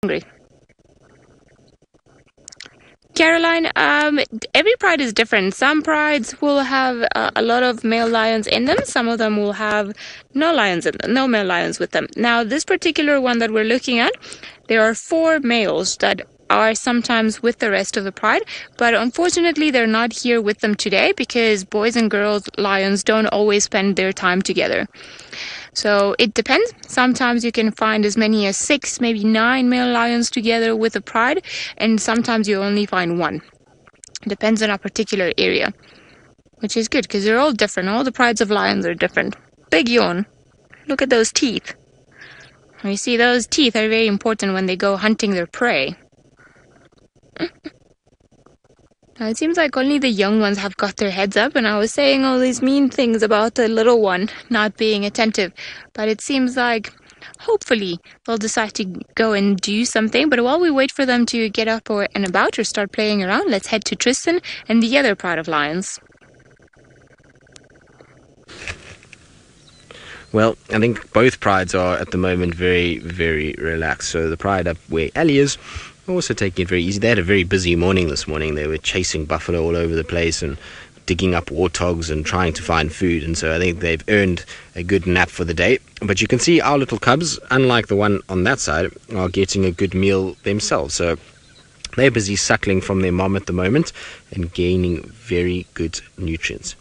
hungry. Caroline, every pride is different. Some prides will have a lot of male lions in them. Some of them will have no lions in them, no male lions with them. Now, this particular one that we're looking at, there are 4 males that are sometimes with the rest of the pride, but unfortunately they're not here with them today because boys and girls lions don't always spend their time together. So it depends. Sometimes you can find as many as 6, maybe 9 male lions together with a pride, and sometimes you only find 1. Depends on a particular area, which is good because they're all different. All the prides of lions are different. Big yawn. Look at those teeth. You see, those teeth are very important when they go hunting their prey. Now, it seems like only the young ones have got their heads up, and I was saying all these mean things about the little one not being attentive, but it seems like hopefully they'll decide to go and do something. But while we wait for them to get up and about or start playing around, let's head to Tristan and the other pride of lions. Well, I think both prides are at the moment very, very relaxed. So the pride up where Ali is also taking it very easy. They had a very busy morning this morning. They were chasing buffalo all over the place and digging up warthogs and trying to find food. And so I think they've earned a good nap for the day. But you can see our little cubs, unlike the one on that side, are getting a good meal themselves. So they're busy suckling from their mom at the moment and gaining very good nutrients.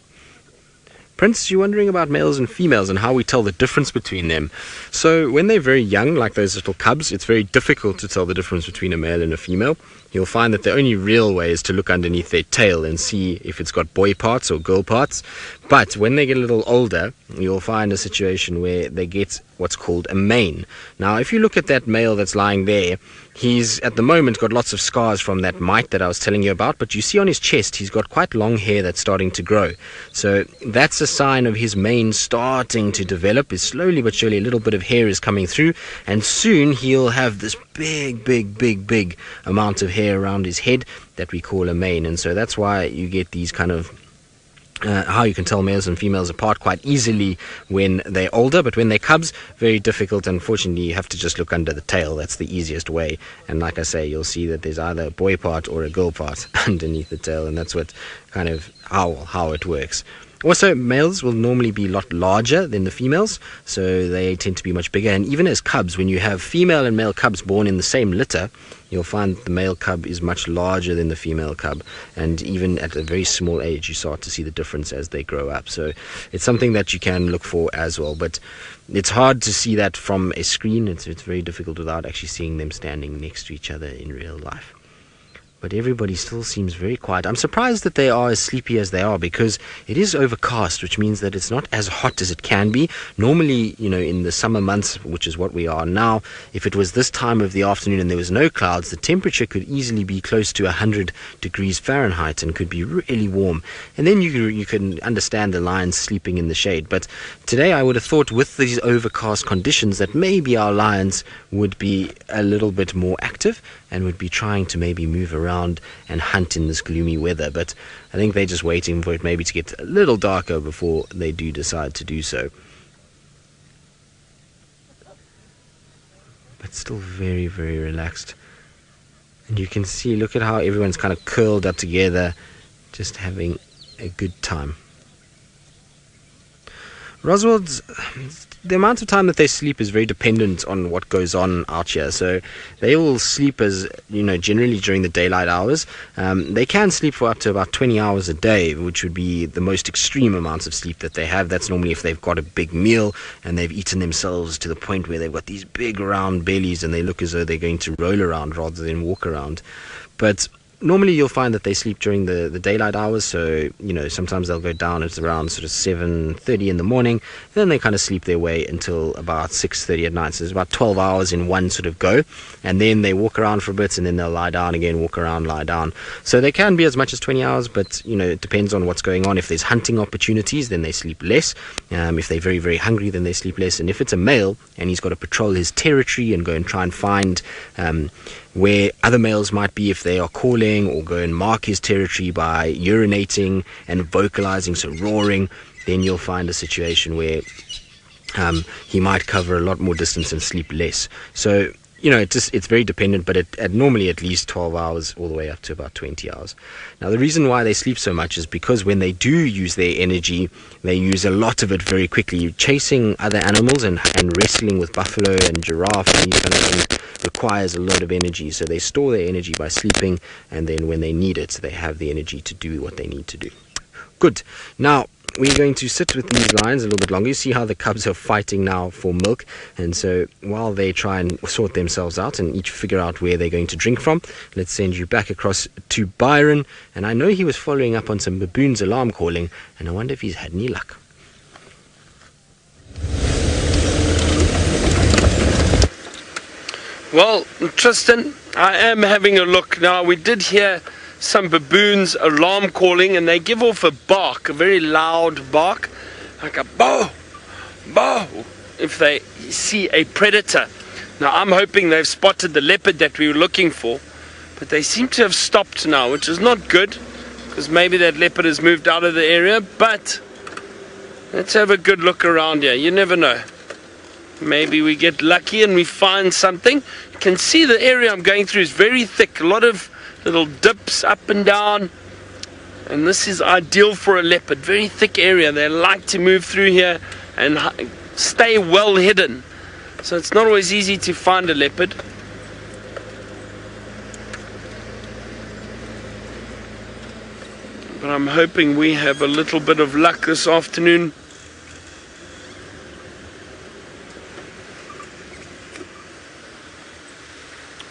Prince, you're wondering about males and females and how we tell the difference between them. So when they're very young, like those little cubs, it's very difficult to tell the difference between a male and a female. You'll find that the only real way is to look underneath their tail and see if it's got boy parts or girl parts. But when they get a little older, you'll find a situation where they get what's called a mane. Now, if you look at that male that's lying there, he's at the moment got lots of scars from that mite that I was telling you about, but you see on his chest he's got quite long hair that's starting to grow. So that's a sign of his mane starting to develop. Is slowly but surely a little bit of hair is coming through, and soon he'll have this big amount of hair around his head that we call a mane. And so that's why you get these kind of how you can tell males and females apart quite easily when they're older, but when they're cubs, very difficult. Unfortunately, you have to just look under the tail. That's the easiest way. And like I say, you'll see that there's either a boy part or a girl part underneath the tail, and that's what kind of how it works. Also, males will normally be a lot larger than the females, so they tend to be much bigger. And even as cubs, when you have female and male cubs born in the same litter, you'll find the male cub is much larger than the female cub. And even at a very small age, you start to see the difference as they grow up. So it's something that you can look for as well. But it's hard to see that from a screen. It's very difficult without actually seeing them standing next to each other in real life. But everybody still seems very quiet. I'm surprised that they are as sleepy as they are, because it is overcast, which means that it's not as hot as it can be. Normally, in the summer months, which is what we are now, if it was this time of the afternoon and there was no clouds, the temperature could easily be close to 100 degrees Fahrenheit and could be really warm. And then you can understand the lions sleeping in the shade. But today I would have thought with these overcast conditions that maybe our lions would be a little bit more active and would be trying to maybe move around and hunt in this gloomy weather. But I think they're just waiting for it maybe to get a little darker before they do decide to do so. But still very, very relaxed. And you can see, look at how everyone's kind of curled up together, just having a good time. Roswald's, the amount of time that they sleep is very dependent on what goes on out here. So they will sleep as, generally during the daylight hours. They can sleep for up to about 20 hours a day, which would be the most extreme amounts of sleep that they have. That's normally if they've got a big meal and they've eaten themselves to the point where they've got these big round bellies and they look as though they're going to roll around rather than walk around. But normally you'll find that they sleep during the daylight hours, so sometimes they'll go down at around sort of 7:30 in the morning, then they kind of sleep their way until about 6:30 at night. So it's about 12 hours in one sort of go, and then they walk around for a bit and then they'll lie down again, walk around, lie down. So they can be as much as 20 hours, but it depends on what's going on. If there's hunting opportunities, then they sleep less. If they're very, very hungry, then they sleep less. And if it's a male and he's got to patrol his territory and go and try and find where other males might be if they are calling, or go and mark his territory by urinating and vocalizing, so roaring, then you'll find a situation where he might cover a lot more distance and sleep less. So it's very dependent, but normally at least 12 hours all the way up to about 20 hours. Now, the reason why they sleep so much is because when they do use their energy, they use a lot of it very quickly. Chasing other animals and wrestling with buffalo and giraffe and these kind of things requires a lot of energy. So they store their energy by sleeping, and then when they need it, they have the energy to do what they need to do. Good. Now, we're going to sit with these lions a little bit longer. You see how the cubs are fighting now for milk. And so while they try and sort themselves out and each figure out where they're going to drink from, let's send you back across to Byron. And I know he was following up on some baboons' alarm calling, and I wonder if he's had any luck. Well, Tristan, I am having a look. Now, we did hear some baboons alarm calling, and they give off a bark, a very loud bark, like a bow, bow, if they see a predator. Now, I'm hoping they've spotted the leopard that we were looking for, but they seem to have stopped now, which is not good, because maybe that leopard has moved out of the area. But let's have a good look around here. You never know. Maybe we get lucky and we find something. You can see the area I'm going through is very thick, a lot of little dips up and down, and this is ideal for a leopard. Very thick area. They like to move through here and stay well hidden, so it's not always easy to find a leopard. But I'm hoping we have a little bit of luck this afternoon.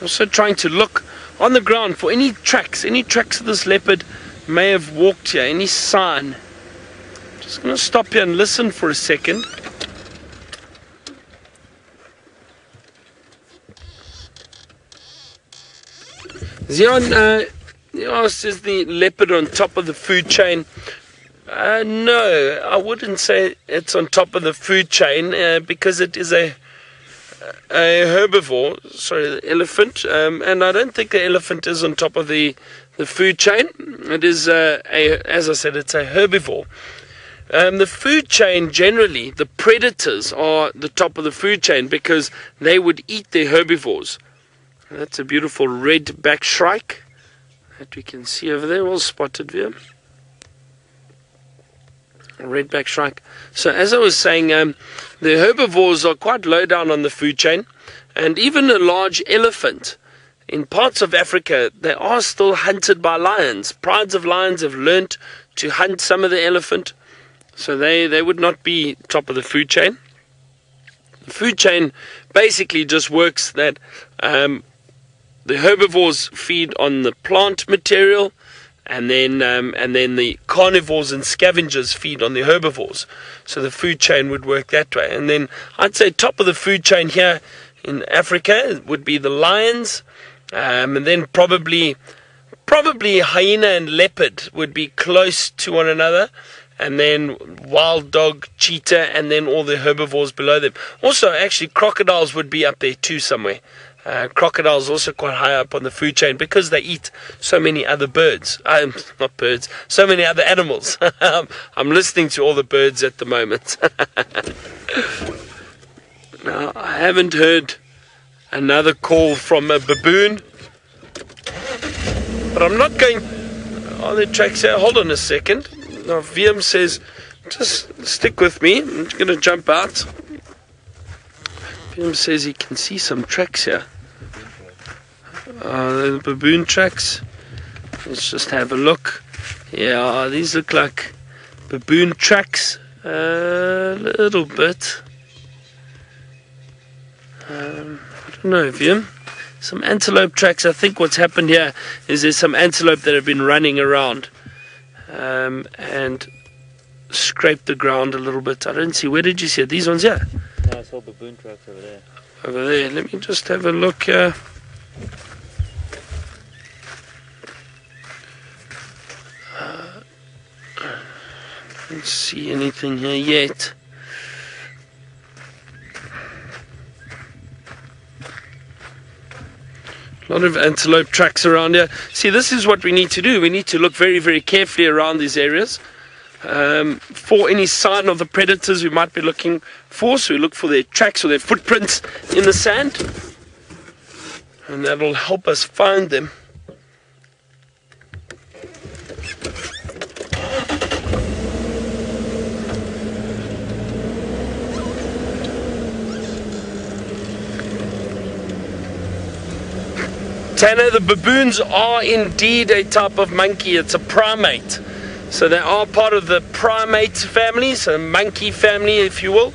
Also trying to look on the ground for any tracks of this leopard may have walked here, any sign. Just going to stop here and listen for a second. Zion, you asked, is the leopard on top of the food chain? No, I wouldn't say it's on top of the food chain because it is a herbivore, sorry, the elephant, and I don't think the elephant is on top of the food chain. It is, as I said, it's a herbivore. The food chain, generally, the predators are the top of the food chain because they would eat their herbivores. That's a beautiful red-backed shrike that we can see over there, all spotted there. Red-backed shrike. So as I was saying, the herbivores are quite low down on the food chain, and even a large elephant in parts of Africa, they are still hunted by lions. Prides of lions have learnt to hunt some of the elephant, so they would not be top of the food chain. The food chain basically just works that the herbivores feed on the plant material, and then the carnivores and scavengers feed on the herbivores. So the food chain would work that way. And then I'd say top of the food chain here in Africa would be the lions, and then probably hyena and leopard would be close to one another, and then wild dog, cheetah, and then all the herbivores below them. Also, actually, crocodiles would be up there too somewhere. Crocodiles also quite high up on the food chain because they eat so many other birds. Not birds, so many other animals. I'm listening to all the birds at the moment. Now, I haven't heard another call from a baboon, but I'm not going... Are there tracks here? Hold on a second. Now, VM says, just stick with me. I'm just going to jump out. VM says he can see some tracks here. The baboon tracks. Let's just have a look. Yeah, these look like baboon tracks. A little bit. I don't know, VM. Some antelope tracks. I think what's happened here is there's some antelope that have been running around and scraped the ground a little bit. I don't see. Where did you see it? These ones here? No, I saw baboon tracks over there. Over there. Let me just have a look here. I don't see anything here yet. A lot of antelope tracks around here. See, this is what we need to do. We need to look very, very carefully around these areas for any sign of the predators we might be looking for. So we look for their tracks or their footprints in the sand. and that'll help us find them. Tanner, the baboons are indeed a type of monkey. It's a primate. So they are part of the primate family, so monkey family, if you will.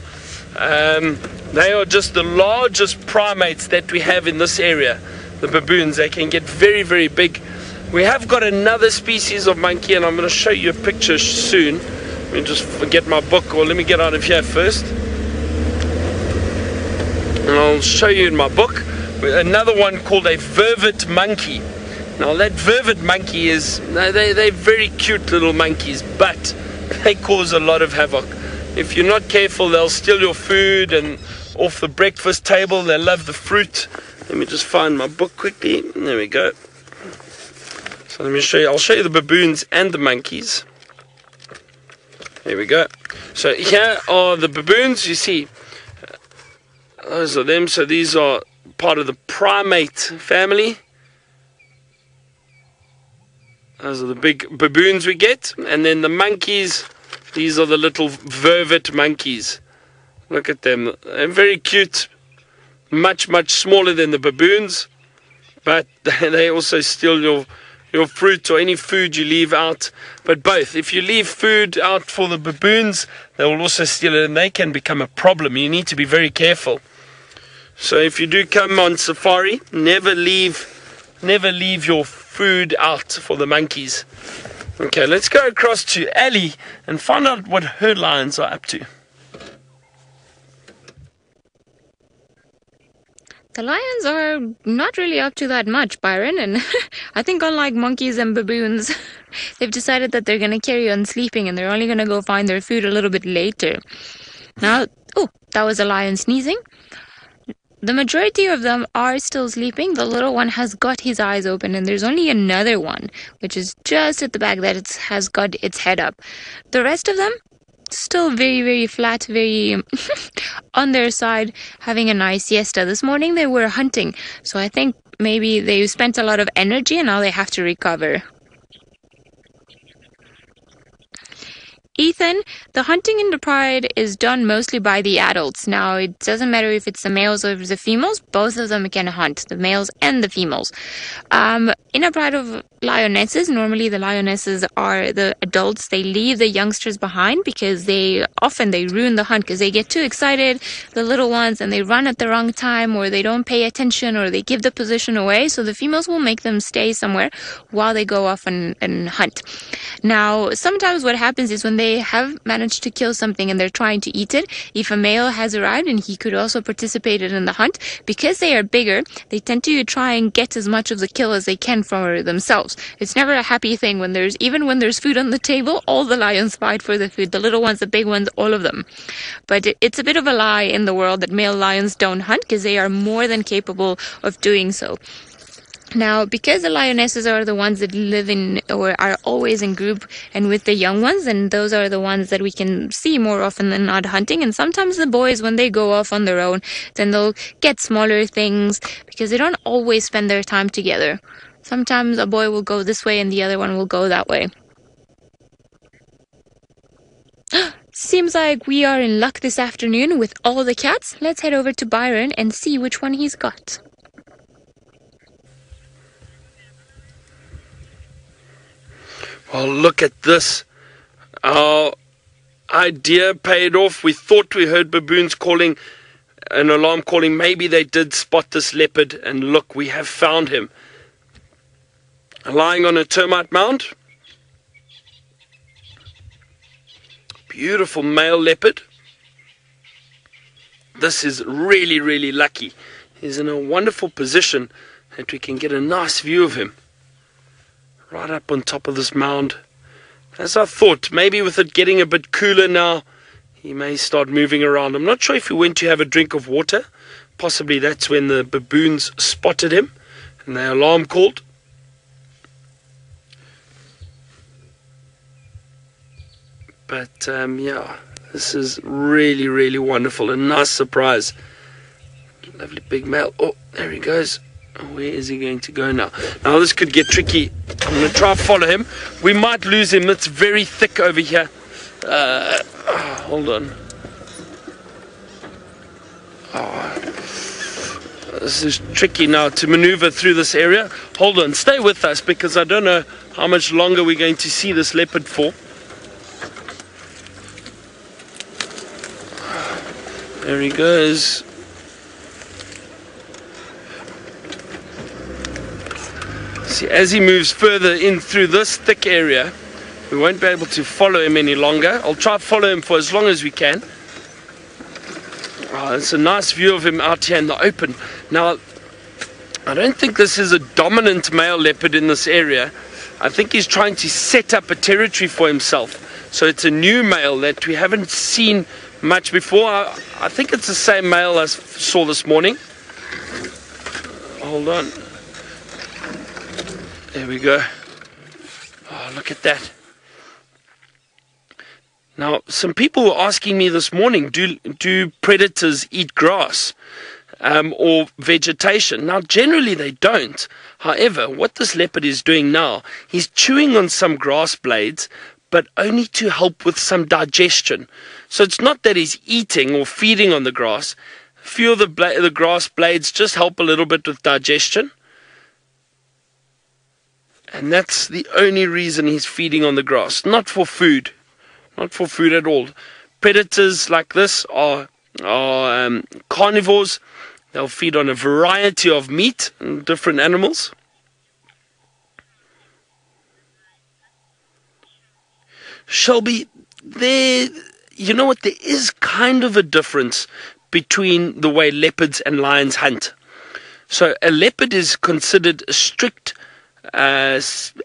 They are just the largest primates that we have in this area, the baboons. They can get very, very big. We have got another species of monkey, and I'm going to show you a picture soon. Let me just get my book, or let me get out of here first. And I'll show you in my book. Another one called a vervet monkey. Now that vervet monkey is, they're very cute little monkeys, but they cause a lot of havoc. If you're not careful, they'll steal your food and off the breakfast table. They love the fruit. Let me just find my book quickly. There we go. So let me show you. I'll show you the baboons and the monkeys. There we go. So here are the baboons. You see, those are them. So these are part of the primate family. Those are the big baboons we get. And then the monkeys, these are the little vervet monkeys. Look at them. They're very cute. Much, much smaller than the baboons. But they also steal your fruit or any food you leave out. But both. If you leave food out for the baboons, they will also steal it, and they can become a problem. You need to be very careful. So if you do come on safari, never leave your food out for the monkeys. Okay, let's go across to Ali and find out what her lions are up to. The lions are not really up to that much, Byron, and I think unlike monkeys and baboons, they've decided that they're going to carry on sleeping and they're only going to go find their food a little bit later. Now, oh, that was a lion sneezing. The majority of them are still sleeping. The little one has got his eyes open, and there's only another one, which is just at the back, that has got its head up. The rest of them, still very, very flat, very on their side, having a nice siesta. This morning they were hunting, so I think maybe they spent a lot of energy and now they have to recover. Ethan, the hunting in the pride is done mostly by the adults. Now, it doesn't matter if it's the males or the females, both of them can hunt, the males and the females. In a pride of lionesses, normally the lionesses are the adults. They leave the youngsters behind because they ruin the hunt because they get too excited, the little ones, and they run at the wrong time, or they don't pay attention, or they give the position away. So the females will make them stay somewhere while they go off and hunt. Now, sometimes what happens is when they have managed to kill something and they're trying to eat it, if a male has arrived and he could also participate in the hunt, because they are bigger, they tend to try and get as much of the kill as they can for themselves. It's never a happy thing even when there's food on the table, all the lions fight for the food, the little ones, the big ones, all of them. But it's a bit of a lie in the world that male lions don't hunt, because they are more than capable of doing so. Now, because the lionesses are the ones that live in or are always in group and with the young ones, and those are the ones that we can see more often than not hunting. And sometimes the boys, when they go off on their own, then they'll get smaller things because they don't always spend their time together. Sometimes a boy will go this way and the other one will go that way. Seems like we are in luck this afternoon with all the cats. Let's head over to Byron and see which one he's got. Well, look at this. Our idea paid off. We thought we heard baboons calling, an alarm calling. Maybe they did spot this leopard, and look, we have found him. Lying on a termite mound. Beautiful male leopard. This is really, really lucky. He's in a wonderful position that we can get a nice view of him. Right up on top of this mound. As I thought, maybe with it getting a bit cooler now, he may start moving around. I'm not sure if he went to have a drink of water. Possibly that's when the baboons spotted him and the alarm called. But yeah, this is really, really wonderful. A nice surprise. Lovely big male. Oh, there he goes. Where is he going to go now? Now this could get tricky. I'm going to try and follow him. We might lose him. It's very thick over here. Hold on. This is tricky now to maneuver through this area. Hold on, stay with us because I don't know how much longer we're going to see this leopard for. There he goes. See, as he moves further in through this thick area, we won't be able to follow him any longer. I'll try to follow him for as long as we can. Oh, it's a nice view of him out here in the open. Now, I don't think this is a dominant male leopard in this area. I think he's trying to set up a territory for himself. So it's a new male that we haven't seen much before. I think it's the same male as saw this morning. Hold on. There we go. Oh, look at that. Now, some people were asking me this morning, do predators eat grass or vegetation? Now, generally they don't. However, what this leopard is doing now, he's chewing on some grass blades, but only to help with some digestion. So it's not that he's eating or feeding on the grass. A few of the grass blades just help a little bit with digestion. And that's the only reason he's feeding on the grass, not for food. Not for food at all. Predators like this are carnivores. They'll feed on a variety of meat and different animals. Shelby, you know what? There is kind of a difference between the way leopards and lions hunt. So a leopard is considered a strict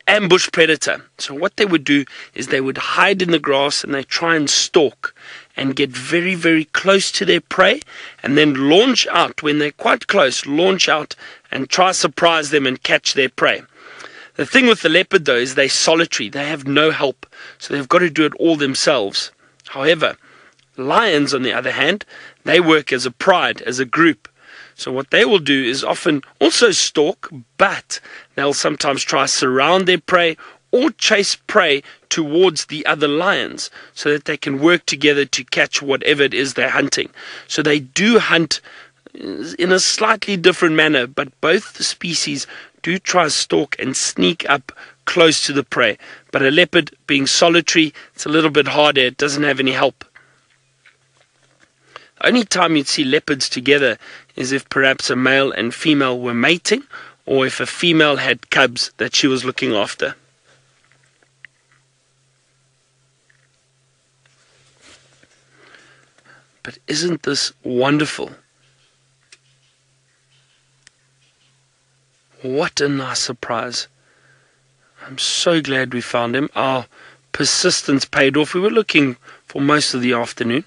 ambush predator. So what they would do is they would hide in the grass and they try and stalk and get very, very close to their prey and then launch out when they're quite close, launch out and try to surprise them and catch their prey. The thing with the leopard though is they're solitary. They have no help. So they've got to do it all themselves. However, lions on the other hand, they work as a pride, as a group. So what they will do is often also stalk, but they'll sometimes try to surround their prey or chase prey towards the other lions so that they can work together to catch whatever it is they're hunting. So they do hunt in a slightly different manner, but both the species do try to stalk and sneak up close to the prey. But a leopard, being solitary, it's a little bit harder. It doesn't have any help. The only time you'd see leopards together is if perhaps a male and female were mating, or if a female had cubs that she was looking after. But isn't this wonderful? What a nice surprise. I'm so glad we found him. Our persistence paid off. We were looking for most of the afternoon.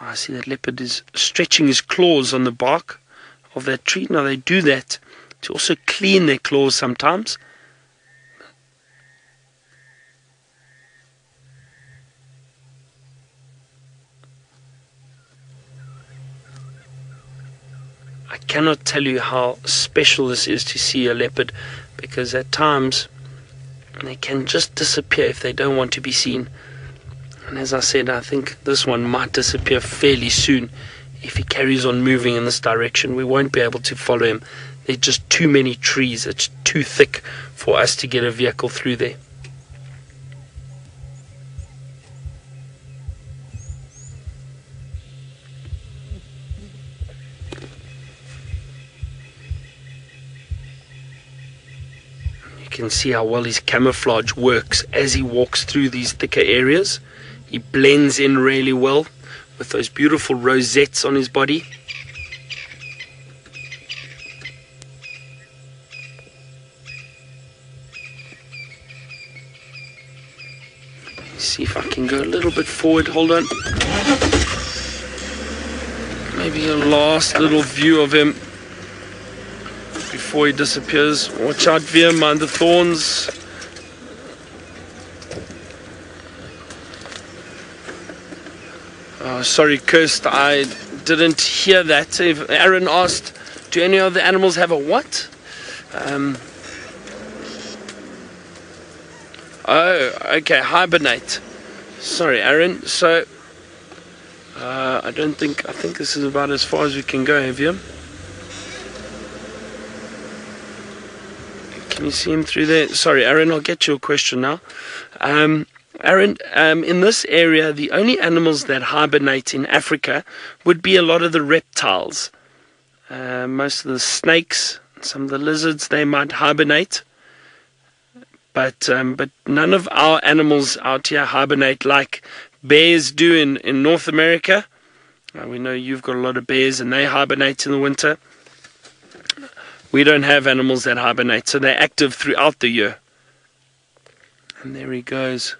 I see that leopard is stretching his claws on the bark of that tree. Now they do that to also clean their claws sometimes. I cannot tell you how special this is to see a leopard, because at times they can just disappear if they don't want to be seen. And as I said, I think this one might disappear fairly soon. If he carries on moving in this direction, we won't be able to follow him. There are just too many trees. It's too thick for us to get a vehicle through there. You can see how well his camouflage works as he walks through these thicker areas. He blends in really well with those beautiful rosettes on his body. Let's see if I can go a little bit forward. Hold on. Maybe a last little view of him before he disappears. Watch out, Veer, mind the thorns. Oh, sorry, Kirst, I didn't hear that. If Aaron asked, Do any of the animals have a what? Oh, okay, hibernate. Sorry, Aaron. So, I think this is about as far as we can go, have you? Can you see him through there? Sorry, Aaron, I'll get your question now. Aaron, in this area, the only animals that hibernate in Africa would be a lot of the reptiles. Most of the snakes, some of the lizards, they might hibernate. But none of our animals out here hibernate like bears do in North America. We know you've got a lot of bears and they hibernate in the winter. We don't have animals that hibernate, so they're active throughout the year. And there he goes.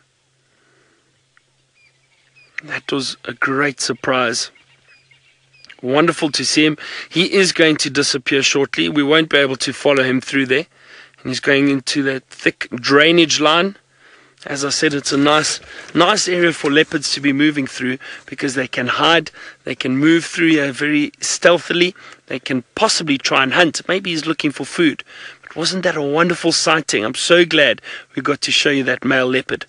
That was a great surprise. Wonderful to see him. He is going to disappear shortly. We won't be able to follow him through there. And he's going into that thick drainage line. As I said, it's a nice area for leopards to be moving through because they can hide, they can move through here very stealthily, they can possibly try and hunt. Maybe he's looking for food. But wasn't that a wonderful sighting? I'm so glad we got to show you that male leopard.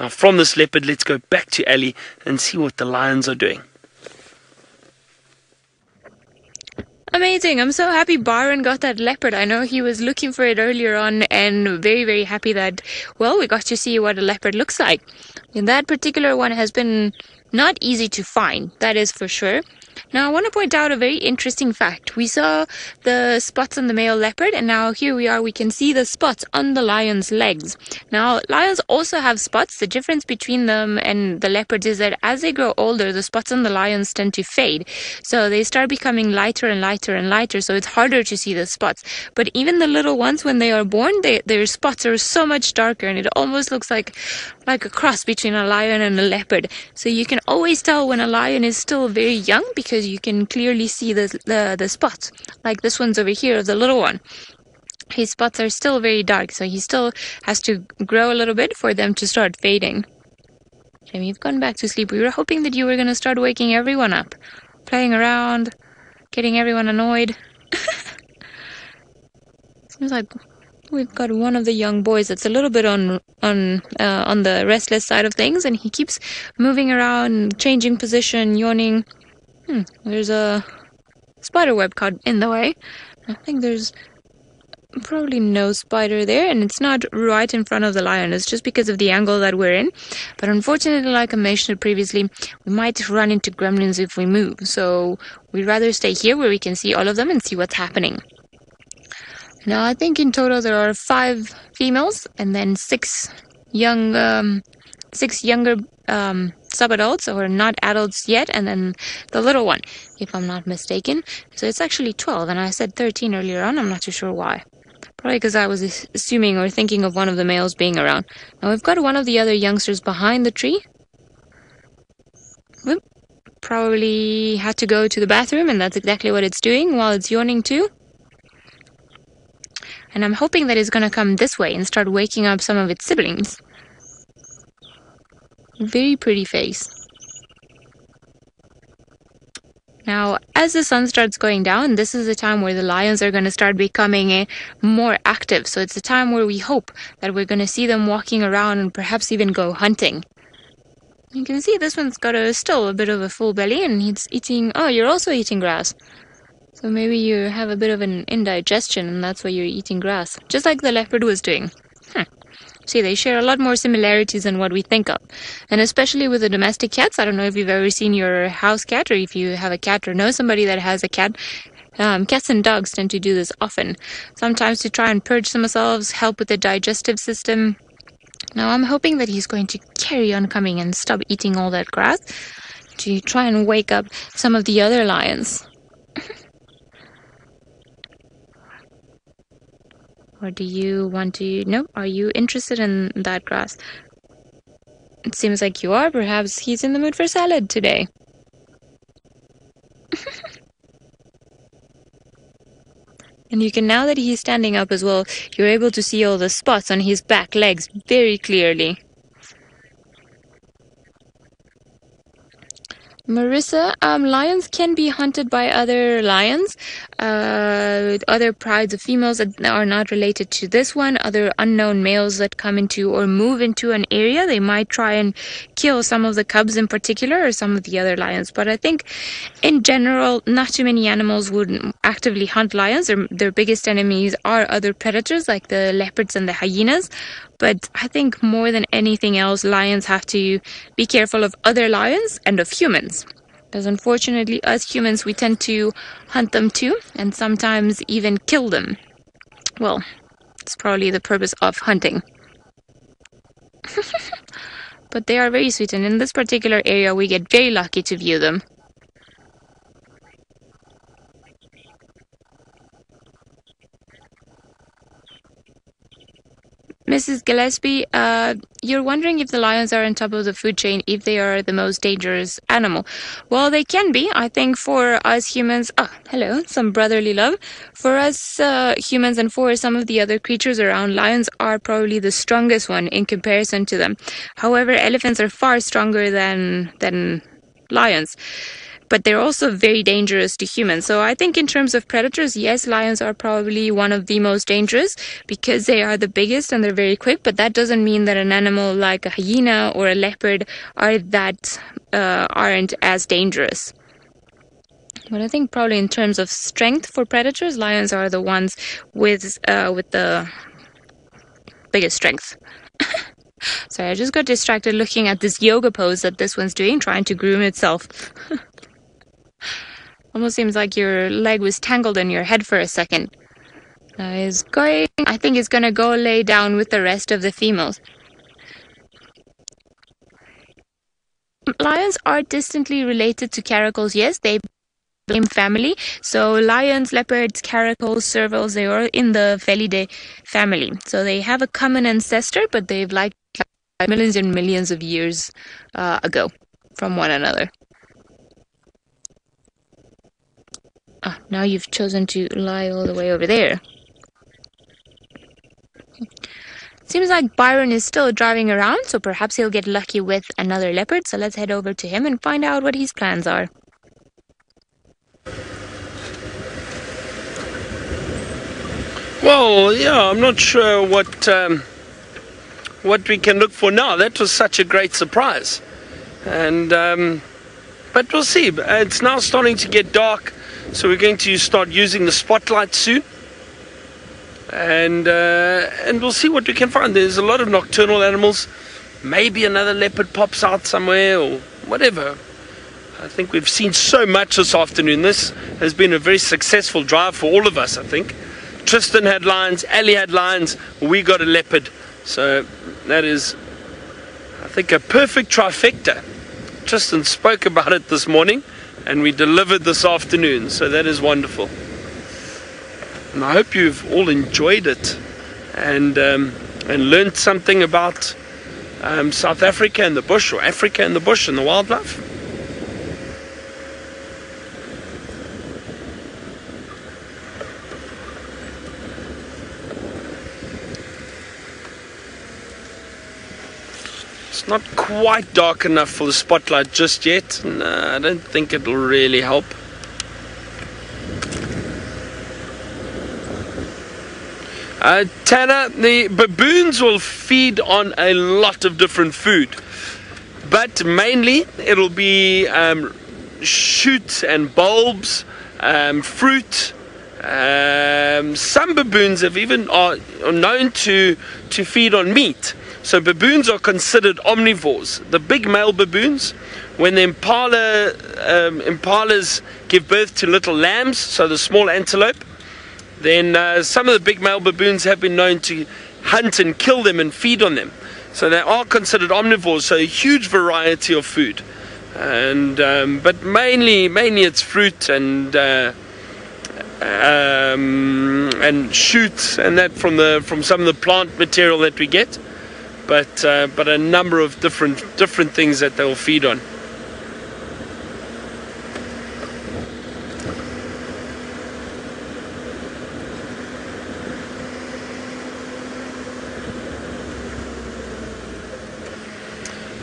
Now from this leopard, let's go back to Ali and see what the lions are doing. Amazing. I'm so happy Byron got that leopard. I know he was looking for it earlier on and very, very happy that, well, we got to see what a leopard looks like. And that particular one has been not easy to find, that is for sure. Now, I want to point out a very interesting fact. We saw the spots on the male leopard, and now here we are, we can see the spots on the lion's legs. Now, lions also have spots. The difference between them and the leopards is that as they grow older, the spots on the lions tend to fade. So they start becoming lighter and lighter and lighter, so it's harder to see the spots. But even the little ones, when they are born, their spots are so much darker, and it almost looks like a cross between a lion and a leopard. So you can always tell when a lion is still very young because you can clearly see the spots. Like this one's over here, the little one. His spots are still very dark, so he still has to grow a little bit for them to start fading. Jamie, you've gone back to sleep. We were hoping that you were going to start waking everyone up, playing around, getting everyone annoyed. Seems like we've got one of the young boys that's a little bit on the restless side of things, and he keeps moving around, changing position, yawning. There's a spider web caught in the way. I think there's probably no spider there, and it's not right in front of the lion. It's just because of the angle that we're in. But unfortunately, like I mentioned previously, we might run into gremlins if we move. So we'd rather stay here where we can see all of them and see what's happening. Now, I think in total there are 5 females and then 6 younger sub-adults, or not adults yet, and then the little one, if I'm not mistaken. So it's actually 12, and I said 13 earlier on. I'm not too sure why. Probably because I was assuming or thinking of one of the males being around. Now we've got one of the other youngsters behind the tree. Whoop. Probably had to go to the bathroom, and that's exactly what it's doing while it's yawning too. And I'm hoping that it's going to come this way and start waking up some of its siblings. Very pretty face. Now, as the sun starts going down, this is the time where the lions are going to start becoming more active. So it's the time where we hope that we're going to see them walking around and perhaps even go hunting. You can see this one's got still a bit of a full belly, and he's eating... Oh, you're also eating grass. So maybe you have a bit of an indigestion, and that's why you're eating grass. Just like the leopard was doing. See, they share a lot more similarities than what we think of. And especially with the domestic cats. I don't know if you've ever seen your house cat, or if you have a cat or know somebody that has a cat. Cats and dogs tend to do this often. Sometimes to try and purge themselves, help with the digestive system. Now I'm hoping that he's going to carry on coming and stop eating all that grass to try and wake up some of the other lions. Or do you want to... No, are you interested in that grass? It seems like you are. Perhaps he's in the mood for salad today. And you can, now that he's standing up as well, you're able to see all the spots on his back legs very clearly. Marissa, lions can be hunted by other lions, other prides of females that are not related to this one, other unknown males that come into or move into an area. They might try and kill some of the cubs in particular or some of the other lions. But I think in general, not too many animals would actively hunt lions. Their biggest enemies are other predators like the leopards and the hyenas. But I think more than anything else, lions have to be careful of other lions and of humans. Because unfortunately, us humans, we tend to hunt them too, and sometimes even kill them. Well, it's probably the purpose of hunting. But they are very sweet, and in this particular area, we get very lucky to view them. Mrs. Gillespie, you're wondering if the lions are on top of the food chain, if they are the most dangerous animal. Well, they can be. I think for us humans, hello, some brotherly love. For us humans and for some of the other creatures around, lions are probably the strongest one in comparison to them. However, elephants are far stronger than lions. But they're also very dangerous to humans. So I think in terms of predators, yes, lions are probably one of the most dangerous because they are the biggest and they're very quick. But that doesn't mean that an animal like a hyena or a leopard aren't as dangerous. But I think probably in terms of strength for predators, lions are the ones with the biggest strength. Sorry, I just got distracted looking at this yoga pose that this one's doing, trying to groom itself. Almost seems like your leg was tangled in your head for a second. Now I think it's going to go lay down with the rest of the females. Lions are distantly related to caracals, yes. They same family. So lions, leopards, caracals, servals, they are in the Felidae family. So they have a common ancestor, but they've like millions and millions of years ago from one another. Now you've chosen to lie all the way over there. Seems like Byron is still driving around, so perhaps he'll get lucky with another leopard. So let's head over to him and find out what his plans are. Well, yeah, I'm not sure what we can look for now. That was such a great surprise. And but we'll see. It's now starting to get dark, so we're going to start using the spotlight soon. And we'll see what we can find. There's a lot of nocturnal animals. Maybe another leopard pops out somewhere or whatever. I think we've seen so much this afternoon. This has been a very successful drive for all of us, I think. Tristan had lions, Ali had lions, we got a leopard. So that is, I think, a perfect trifecta. Tristan spoke about it this morning and we delivered this afternoon. So that is wonderful. And I hope you've all enjoyed it and learned something about South Africa and the bush, or Africa and the bush and the wildlife. It's not quite dark enough for the spotlight just yet. No, I don't think it'll really help. Tanner, the baboons will feed on a lot of different food, but mainly it'll be shoots and bulbs, fruit. Some baboons have even are known to feed on meat. So baboons are considered omnivores. The big male baboons, when the impalas give birth to little lambs, so the small antelope, then some of the big male baboons have been known to hunt and kill them and feed on them. So they are considered omnivores, so a huge variety of food. And but mainly it's fruit and shoots and that from some of the plant material that we get. But a number of different things that they'll feed on.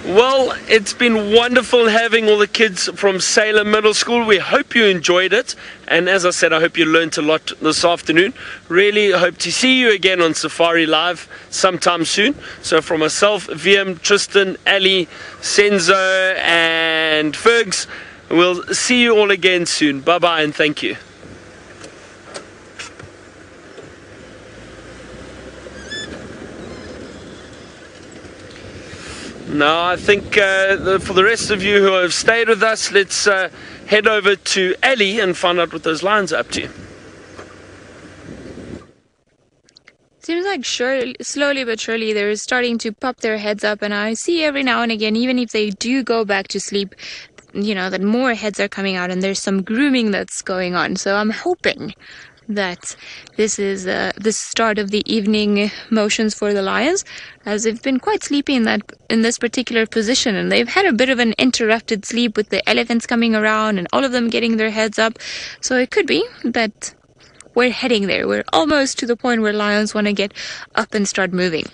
Well, it's been wonderful having all the kids from Salem Middle School. We hope you enjoyed it. And as I said, I hope you learnt a lot this afternoon. Really hope to see you again on Safari Live sometime soon. So from myself, VM, Tristan, Ali, Senzo, and Fergs, we'll see you all again soon. Bye-bye and thank you. Now, I think for the rest of you who have stayed with us, let's head over to Ali and find out what those lions are up to. Seems like slowly but surely they're starting to pop their heads up, and I see every now and again, even if they do go back to sleep, that more heads are coming out and there's some grooming that's going on. So I'm hoping that this is the start of the evening motions for the lions, as they've been quite sleepy in this particular position, and they've had a bit of an interrupted sleep with the elephants coming around and all of them getting their heads up. So it could be that we're heading there. We're almost to the point where lions want to get up and start moving.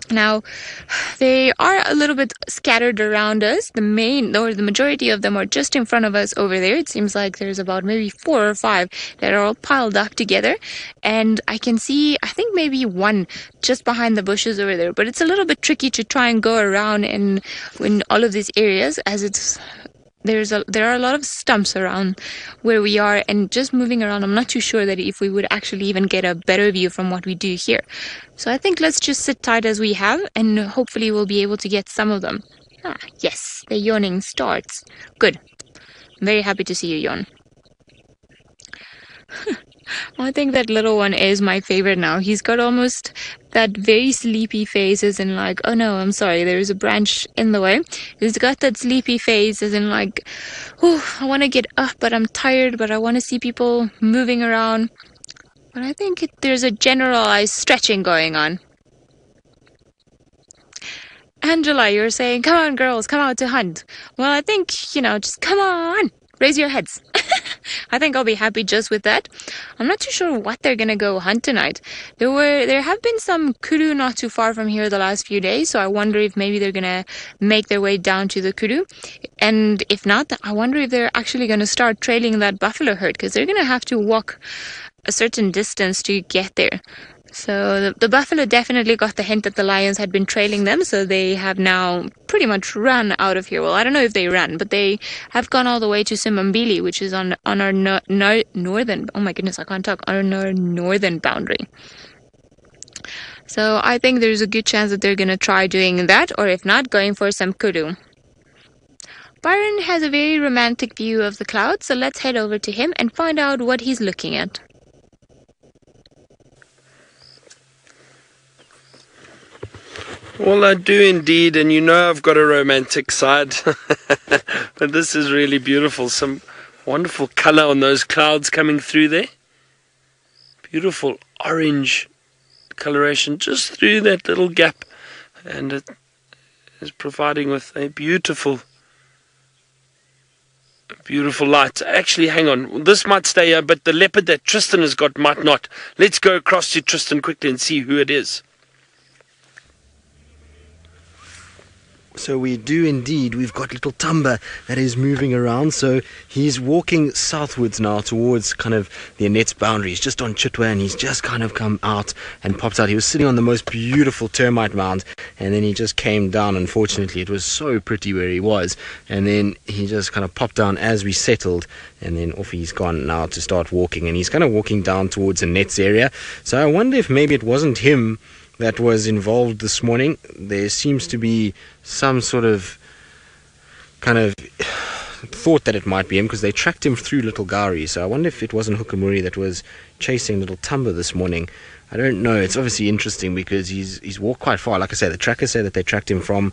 Now, they are a little bit scattered around us. The majority of them are just in front of us over there. It seems like there's about maybe 4 or 5 that are all piled up together. And I can see, I think maybe one just behind the bushes over there. But it's a little bit tricky to try and go around in all of these areas, as there are a lot of stumps around where we are, and just moving around, I'm not too sure that if we would actually even get a better view from what we do here. So I think let's just sit tight as we have, and hopefully we'll be able to get some of them. Yes, the yawning starts. Good. I'm very happy to see you yawn. I think that little one is my favorite now. He's got almost that very sleepy face, as in like, oh no, I'm sorry, there's a branch in the way. He's got that sleepy face, as in like, oh, I want to get up, but I'm tired, but I want to see people moving around. But I think there's a generalized stretching going on. Angela, you're saying, come on girls, come out to hunt. Well, I think, just come on, raise your heads. I think I'll be happy just with that. I'm not too sure what they're gonna go hunt tonight. There have been some kudu not too far from here the last few days, so I wonder if maybe they're gonna make their way down to the kudu. And if not, I wonder if they're actually gonna start trailing that buffalo herd, because they're gonna have to walk a certain distance to get there. So the buffalo definitely got the hint that the lions had been trailing them, so they have now pretty much run out of here. Well, I don't know if they ran, but they have gone all the way to Simbambili, which is on our northern, oh my goodness, I can't talk, on our northern boundary. So I think there's a good chance that they're going to try doing that, or if not, going for some kudu. Byron has a very romantic view of the clouds, so let's head over to him and find out what he's looking at. Well, I do indeed, and I've got a romantic side, but this is really beautiful. Some wonderful color on those clouds coming through there. Beautiful orange coloration just through that little gap, and it is providing with a beautiful light. Actually, hang on, this might stay here, but the leopard that Tristan has got might not. Let's go across to Tristan quickly and see who it is. So we do indeed. We've got little Tamba that is moving around. So he's walking southwards now towards kind of the Annette's boundaries, just on Chitwa, and he's just kind of come out and popped out. He was sitting on the most beautiful termite mound, and then he just came down. Unfortunately, it was so pretty where he was, and then he just kind of popped down as we settled, and then off he's gone now to start walking, and he's kind of walking down towards Annette's area. So I wonder if maybe it wasn't him that was involved this morning. There seems to be some sort of kind of thought that it might be him, because they tracked him through Little Gari. So I wonder if it wasn't Hukamuri that was chasing Little Tamba this morning. I don't know. It's obviously interesting because he's walked quite far. Like I said, the trackers say that they tracked him from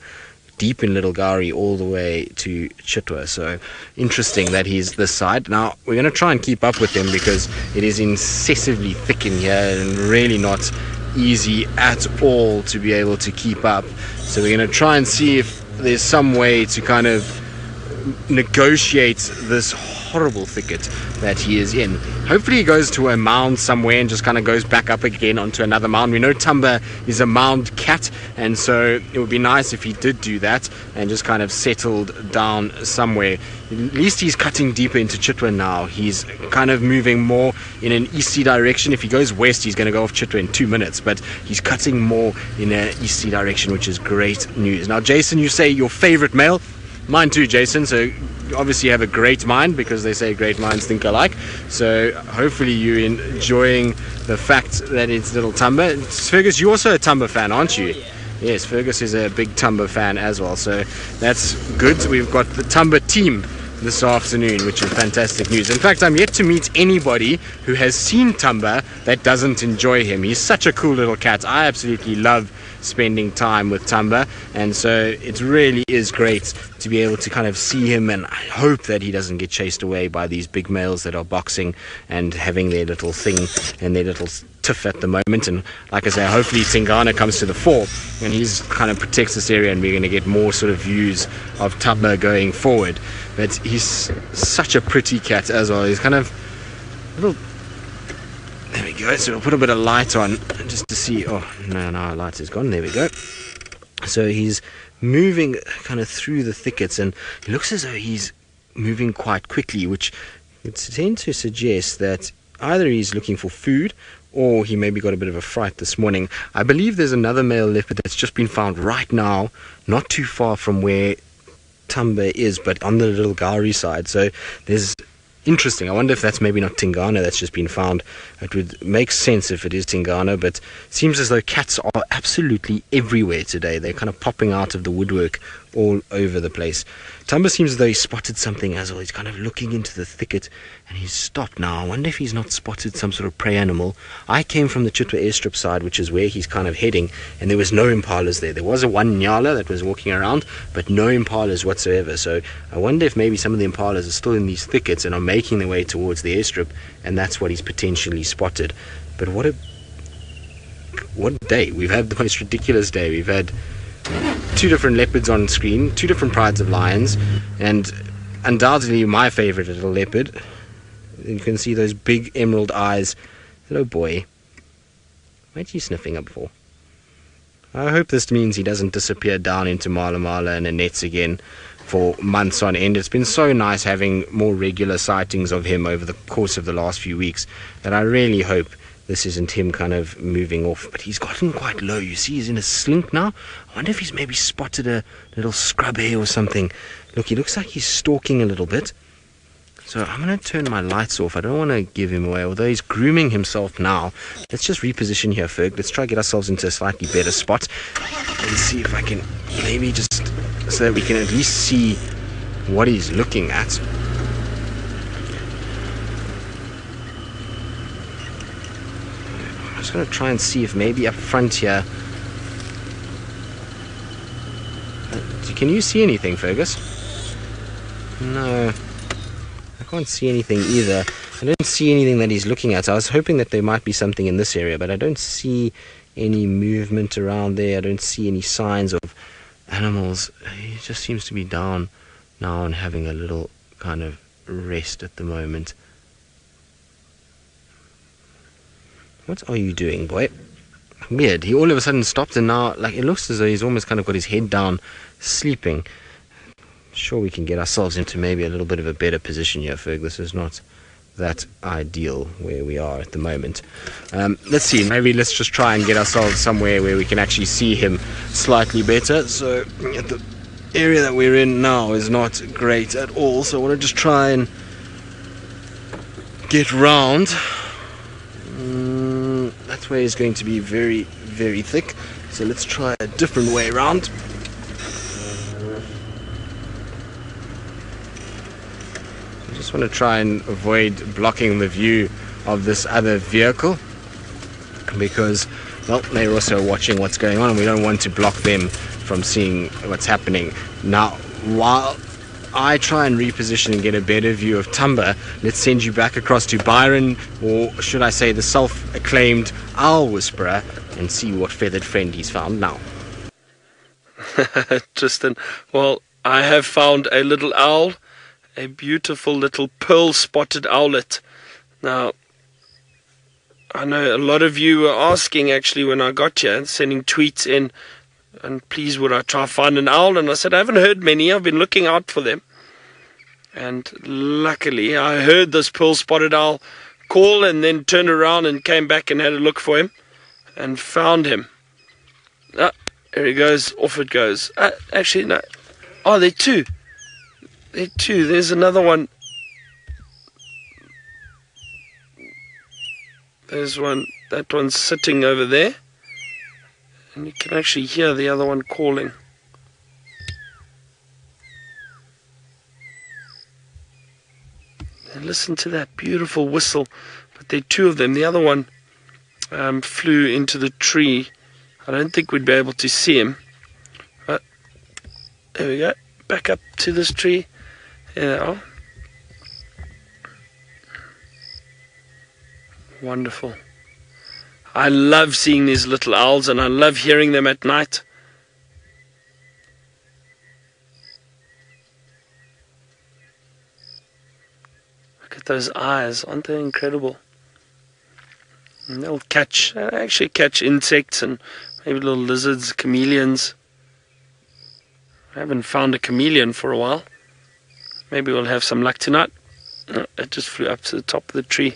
deep in Little Gari all the way to Chitwa. So interesting that he's this side. Now we're going to try and keep up with him because it is incessantly thick in here and really not easy at all to be able to keep up. So we're going to try and see if there's some way to kind of negotiate this horrible thicket that he is in. Hopefully he goes to a mound somewhere and just kind of goes back up again onto another mound. We know Tumba is a mound cat, and so it would be nice if he did do that and just kind of settled down somewhere. At least he's cutting deeper into Chitwa now. He's kind of moving more in an easterly direction. If he goes west, he's going to go off Chitwa in 2 minutes, but he's cutting more in an easterly direction, which is great news. Now, Jason, you say your favorite male. Mine too, Jason. So you obviously have a great mind, because they say great minds think alike. So hopefully you're enjoying the fact that it's little Tumba. Fergus, you're also a Tumba fan, aren't you? Yes, Fergus is a big Tumba fan as well. So that's good. We've got the Tumba team this afternoon, which is fantastic news. In fact, I'm yet to meet anybody who has seen Tumba that doesn't enjoy him. He's such a cool little cat. I absolutely love spending time with Tumba, and so it really is great to be able to kind of see him, and I hope that he doesn't get chased away by these big males that are boxing and having their little thing and their little tiff at the moment. And like I say, hopefully Tingana comes to the fore and he's kind of protects this area, and we're going to get more sort of views of Tumba going forward. But he's such a pretty cat as well. He's kind of a little... There we go. So we'll put a bit of light on just to see. Oh, no, our light is gone. There we go. So he's moving kind of through the thickets, and it looks as though he's moving quite quickly, which would tend to suggest that either he's looking for food or he maybe got a bit of a fright this morning. I believe there's another male leopard that's just been found right now, not too far from where Tumba is, but on the little Gowrie side. So there's... Interesting. I wonder if that's maybe not Tingana that's just been found. It would make sense if it is Tingana, but it seems as though cats are absolutely everywhere today. They're kind of popping out of the woodwork all over the place. Tumba seems as though he spotted something as well. He's kind of looking into the thicket, and he's stopped now. I wonder if he's not spotted some sort of prey animal. I came from the Chitwa airstrip side, which is where he's kind of heading, and there was no impalas there. There was a one nyala that was walking around, but no impalas whatsoever. So I wonder if maybe some of the impalas are still in these thickets and are making their way towards the airstrip, and that's what he's potentially spotted. But what a day. We've had the most ridiculous day. We've had 2 different leopards on screen, 2 different prides of lions, and undoubtedly my favorite little leopard. You can see those big emerald eyes. Hello, boy. What are you sniffing up for? I hope this means he doesn't disappear down into Mala Mala and the nets again for months on end. It's been so nice having more regular sightings of him over the course of the last few weeks that I really hope this isn't him kind of moving off. But he's gotten quite low. You see, he's in a slink now. I wonder if he's maybe spotted a little scrub hare or something. Look, he looks like he's stalking a little bit. So I'm going to turn my lights off. I don't want to give him away, although he's grooming himself now. Let's just reposition here, Ferg. Let's try to get ourselves into a slightly better spot. Let's see if I can maybe just... so that we can at least see what he's looking at. I'm just going to try and see if maybe up front here... Can you see anything, Fergus? No, I can't see anything either. I don't see anything that he's looking at. I was hoping that there might be something in this area, but I don't see any movement around there. I don't see any signs of animals. He just seems to be down now and having a little kind of rest at the moment. What are you doing, boy? Weird. He all of a sudden stopped, and now, like, it looks as though he's almost kind of got his head down, sleeping. Sure, we can get ourselves into maybe a little bit of a better position here, Ferg. This is not that ideal where we are at the moment. Let's see. Maybe let's just try and get ourselves somewhere where we can actually see him slightly better. So the area that we're in now is not great at all. So I want to just try and get round. That way is going to be very, very thick. So let's try a different way around. I just want to try and avoid blocking the view of this other vehicle, because, well, they're also watching what's going on, and we don't want to block them from seeing what's happening. Now, while I try and reposition and get a better view of Tumba, let's send you back across to Byron, or should I say the self-acclaimed Owl Whisperer, and see what feathered friend he's found now. Tristan, well, I have found a little owl, a beautiful little pearl-spotted owlet. Now, I know a lot of you were asking actually when I got here and sending tweets in, and please would I try find an owl, and I said I haven't heard many. I've been looking out for them, and luckily I heard this pearl-spotted owl call and then turned around and came back and had a look for him and found him. Ah, there he goes. Off it goes. Actually, no. Oh, there are two. There are two. There's another one. There's one. That one's sitting over there. And you can actually hear the other one calling. And listen to that beautiful whistle. But there are two of them. The other one flew into the tree. I don't think we'd be able to see him. But there we go. Back up to this tree. There they are. Wonderful. I love seeing these little owls, and I love hearing them at night. Look at those eyes. Aren't they incredible? And they'll actually catch insects and maybe little lizards, chameleons. I haven't found a chameleon for a while. Maybe we'll have some luck tonight. No, it just flew up to the top of the tree.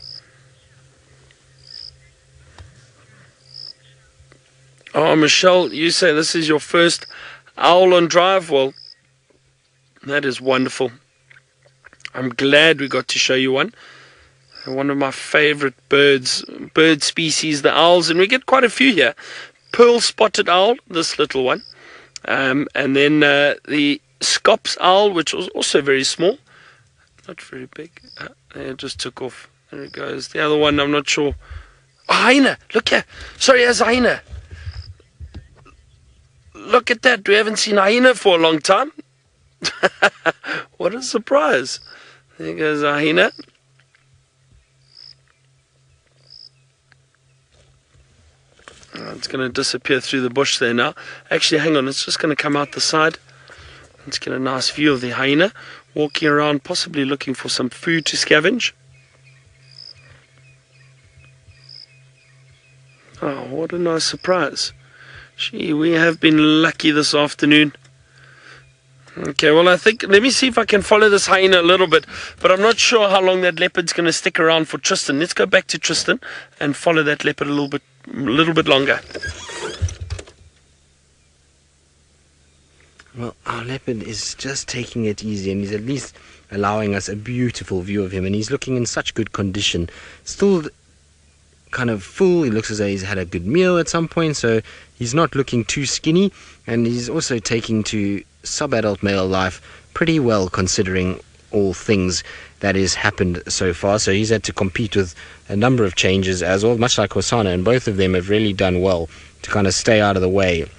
Oh, Michelle, you say this is your first owl on drive? Well, that is wonderful. I'm glad we got to show you one. One of my favorite bird species, the owls, and we get quite a few here. Pearl-spotted owl, this little one. And then the Scops owl, which was also very small. Not very big. It just took off. There it goes. The other one, I'm not sure. Oh, hyena! Look here. Sorry, there's a hyena. Look at that. We haven't seen a hyena for a long time. What a surprise. There goes a hyena. Oh, it's going to disappear through the bush there now. Actually, hang on. It's just going to come out the side. Let's get a nice view of the hyena walking around, possibly looking for some food to scavenge. Oh, what a nice surprise. Gee, we have been lucky this afternoon. Okay, well, I think, let me see if I can follow this hyena a little bit, but I'm not sure how long that leopard's going to stick around for Tristan. Let's go back to Tristan and follow that leopard a little bit longer. Well, our leopard is just taking it easy, and he's at least allowing us a beautiful view of him, and he's looking in such good condition. Still kind of full. He looks as though he's had a good meal at some point, so he's not looking too skinny, and he's also taking to sub-adult male life pretty well, considering all things that has happened so far. So he's had to compete with a number of changes as well, much like Hosana, and both of them have really done well to kind of stay out of the way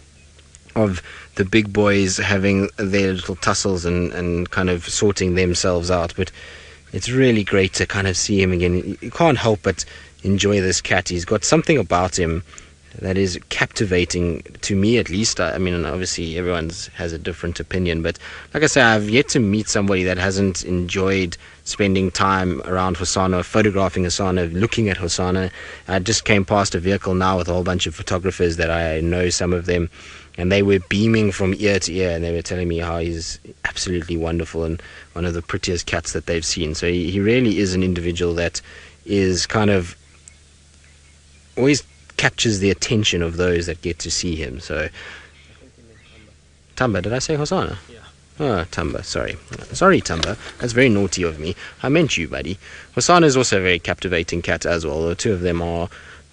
of the big boys having their little tussles and kind of sorting themselves out. But it's really great to kind of see him again. You can't help but enjoy this cat. He's got something about him that is captivating, to me at least. I mean, obviously everyone has a different opinion, but like I say, I've yet to meet somebody that hasn't enjoyed spending time around Hosana, photographing Hosana, looking at Hosana. I just came past a vehicle now with a whole bunch of photographers that I know, some of them, and they were beaming from ear to ear, and they were telling me how he's absolutely wonderful and one of the prettiest cats that they've seen. So he really is an individual that is kind of always captures the attention of those that get to see him. So Tamba, did I say Hosana? Yeah. Oh, Tamba, sorry, Tamba, that's very naughty of me. I meant you, buddy. Hosana is also a very captivating cat as well. The two of them are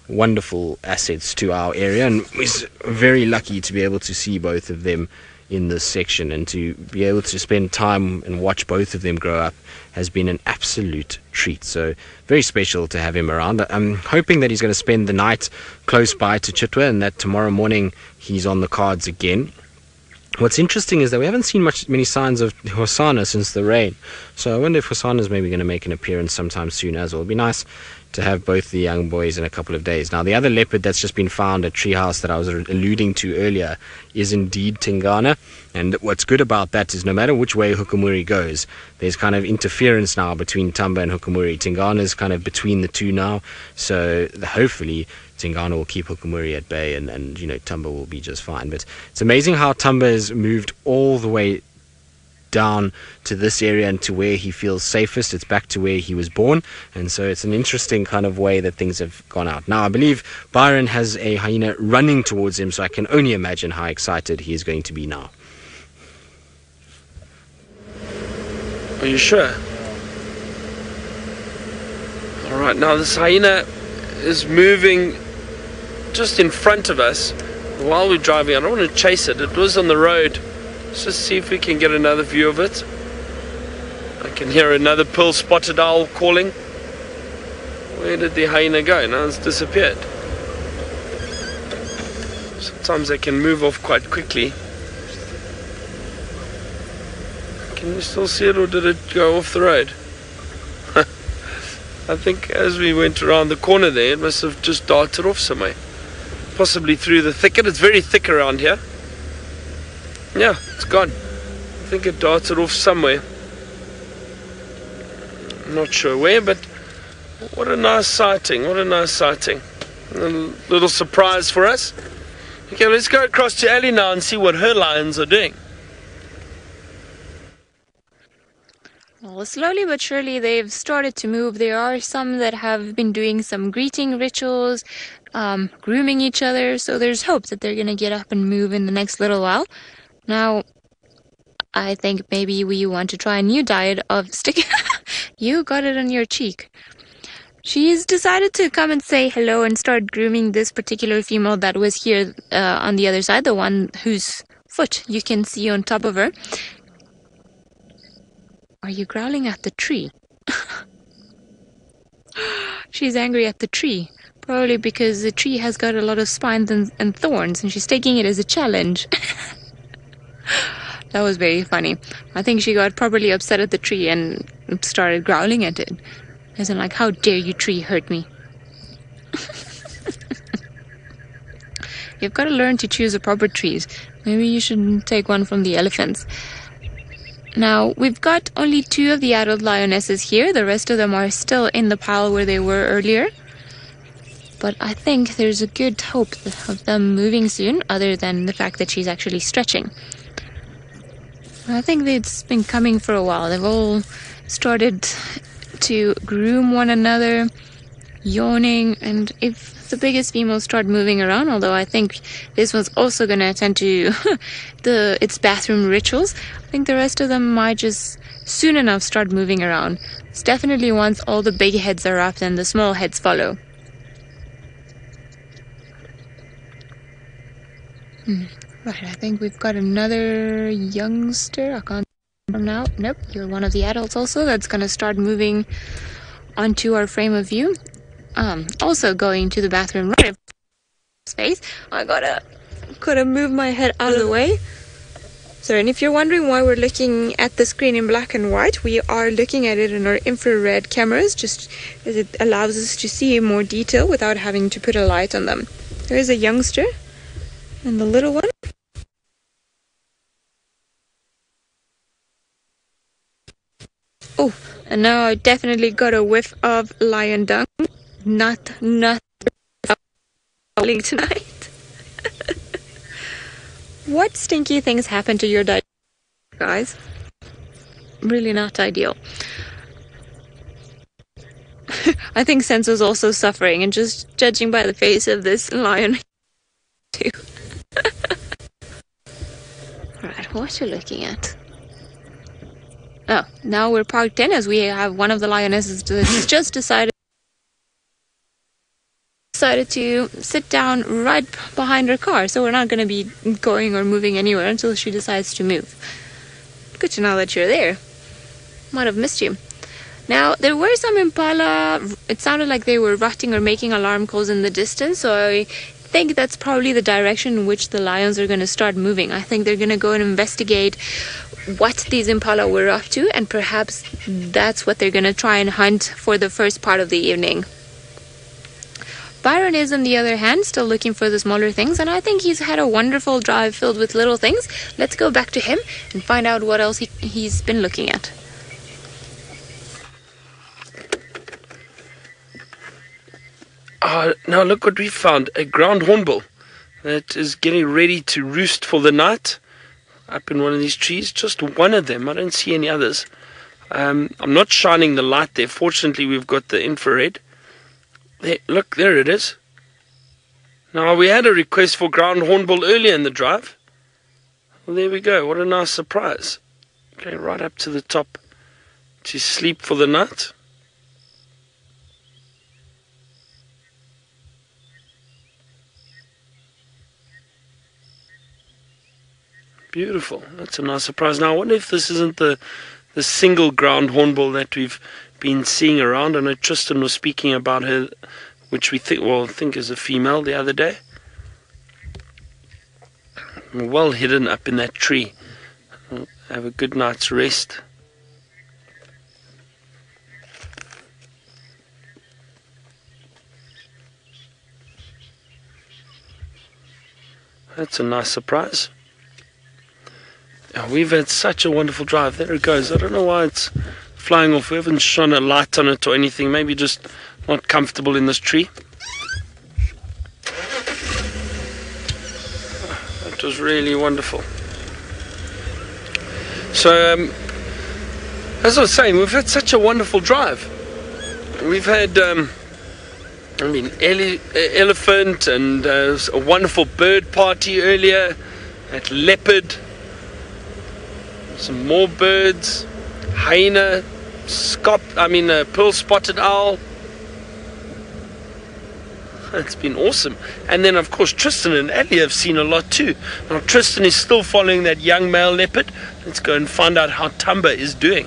wonderful assets to our area, and we're very lucky to be able to see both of them in this section, and to be able to spend time and watch both of them grow up has been an absolute treat. So very special to have him around. I'm hoping that he's going to spend the night close by to Chitwa, and that tomorrow morning he's on the cards again. What's interesting is that we haven't seen many signs of Hosana since the rain, so I wonder if Hosana's maybe going to make an appearance sometime soon as well. It'd be nice to have both the young boys in a couple of days. Now, the other leopard that's just been found at Treehouse that I was alluding to earlier is indeed Tingana. And what's good about that is no matter which way Hukumuri goes, there's kind of interference now between Tamba and Hukumuri. Tingana's kind of between the two now, so hopefully Tingana will keep Hukumuri at bay, and Tamba will be just fine. But it's amazing how Tamba has moved all the way down to this area and to where he feels safest. It's back to where he was born, and so it's an interesting kind of way that things have gone out. Now, I believe Byron has a hyena running towards him, so I can only imagine how excited he is going to be now. Are you sure? Alright, now this hyena is moving just in front of us while we're driving. I don't want to chase it. It was on the road. Let's just see if we can get another view of it. I can hear another pearl spotted owl calling. Where did the hyena go? Now it's disappeared. Sometimes they can move off quite quickly. Can you still see it, or did it go off the road? I think as we went around the corner there, it must have just darted off somewhere. Possibly through the thicket. It's very thick around here. Yeah, it's gone. I think it darted off somewhere. I'm not sure where, but what a nice sighting. What a nice sighting. A little surprise for us. Okay, let's go across to Ellie now and see what her lions are doing. Well, slowly but surely they've started to move. There are some that have been doing some greeting rituals, grooming each other, so there's hope that they're going to get up and move in the next little while. Now, I think maybe we want to try a new diet of stick. You got it on your cheek. She's decided to come and say hello and start grooming this particular female that was here on the other side, the one whose foot you can see on top of her. Are you growling at the tree? She's angry at the tree. Probably because the tree has got a lot of spines and thorns, and she's taking it as a challenge. That was very funny. I think she got properly upset at the tree and started growling at it. As in, like, how dare you, tree, hurt me? You've got to learn to choose the proper trees. Maybe you should take one from the elephants. Now, we've got only 2 of the adult lionesses here. The rest of them are still in the pile where they were earlier. But I think there's a good hope of them moving soon, other than the fact that she's actually stretching. I think it's been coming for a while. They've all started to groom one another, yawning, and if the biggest females start moving around, although I think this one's also going to attend to its bathroom rituals, I think the rest of them might just soon enough start moving around. It's definitely once all the big heads are up, then the small heads follow. Right, I think we've got another youngster. I can't from now. Nope, you're one of the adults also. That's going to start moving onto our frame of view. Also going to the bathroom right space. I gotta move my head out of the way. So, and if you're wondering why we're looking at the screen in black and white, we are looking at it in our infrared cameras, just as it allows us to see more detail without having to put a light on them. There's a youngster and the little one. Oh, and now I definitely got a whiff of lion dung. Not howling tonight. What stinky things happen to your diet, guys? Really not ideal. I think Senso's also suffering, and just judging by the face of this lion too. Alright, what are you looking at? Oh, now we're parked in as we have one of the lionesses that's just decided to sit down right behind her car, so we're not going to be going or moving anywhere until she decides to move. Good to know that you're there. Might have missed you. Now, there were some impala. It sounded like they were rutting or making alarm calls in the distance, so I think that's probably the direction in which the lions are going to start moving. I think they're going to go and investigate what these impala were up to, and perhaps that's what they're going to try and hunt for the first part of the evening. Byron is, on the other hand, still looking for the smaller things, and I think he's had a wonderful drive filled with little things. Let's go back to him and find out what else he's been looking at. Now look what we found, a ground hornbill that is getting ready to roost for the night up in one of these trees. Just one of them, I don't see any others. I'm not shining the light there. Fortunately, we've got the infrared. There, look, there it is. Now, we had a request for ground hornbill earlier in the drive. Well, there we go. What a nice surprise. Okay, right up to the top to sleep for the night. Beautiful. That's a nice surprise. Now, I wonder if this isn't the single ground hornbill that we've been seeing around. I know Tristan was speaking about her, which we think is a female the other day. Well hidden up in that tree. Have a good night's rest. That's a nice surprise. We've had such a wonderful drive. There it goes. I don't know why it's flying off. We haven't shone a light on it or anything. Maybe just not comfortable in this tree. That was really wonderful. So, as I was saying, we've had such a wonderful drive. We've had, elephant and a wonderful bird party earlier at Leopard. Some more birds, hyena, pearl spotted owl. It's been awesome. And then of course Tristan and Ali have seen a lot too. Now Tristan is still following that young male leopard. Let's go and find out how Tumba is doing.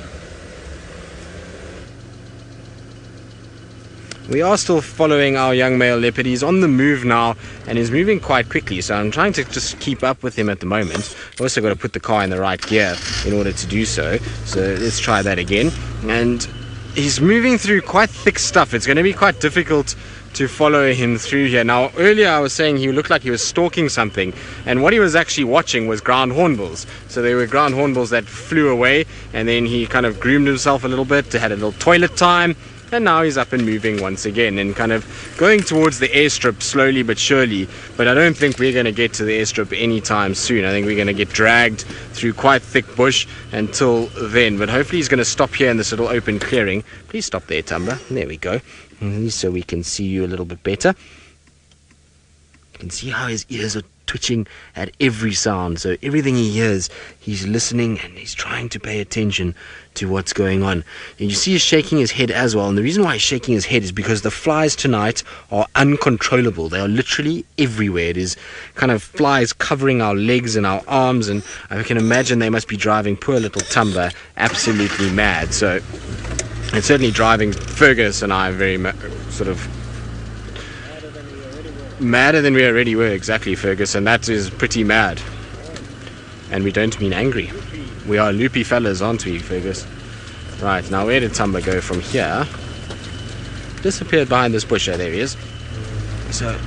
We are still following our young male leopard. He's on the move now and is moving quite quickly, so I'm trying to just keep up with him at the moment. I've also got to put the car in the right gear in order to do so. So let's try that again. And he's moving through quite thick stuff. It's going to be quite difficult to follow him through here. Now, earlier I was saying he looked like he was stalking something, and what he was actually watching was ground hornbills. So there were ground hornbills that flew away, and then he kind of groomed himself a little bit, had a little toilet time. And now he's up and moving once again and kind of going towards the airstrip slowly but surely. But I don't think we're going to get to the airstrip anytime soon. I think we're going to get dragged through quite thick bush until then. But hopefully he's going to stop here in this little open clearing. Please stop there, Tumba. There we go. So we can see you a little bit better. You can see how his ears are twitching at every sound. So everything he hears, he's listening and he's trying to pay attention to what's going on. And you see he's shaking his head as well. And the reason why he's shaking his head is because the flies tonight are uncontrollable. They are literally everywhere. It is kind of flies covering our legs and our arms. And I can imagine they must be driving poor little Tumba absolutely mad. So it's certainly driving Fergus and I very sort of madder than we already were. Exactly, Fergus, and that is pretty mad. And we don't mean angry. We are loopy fellas, aren't we, Fergus? Right, now where did Tumba go from here? Disappeared behind this bush. There he is. So,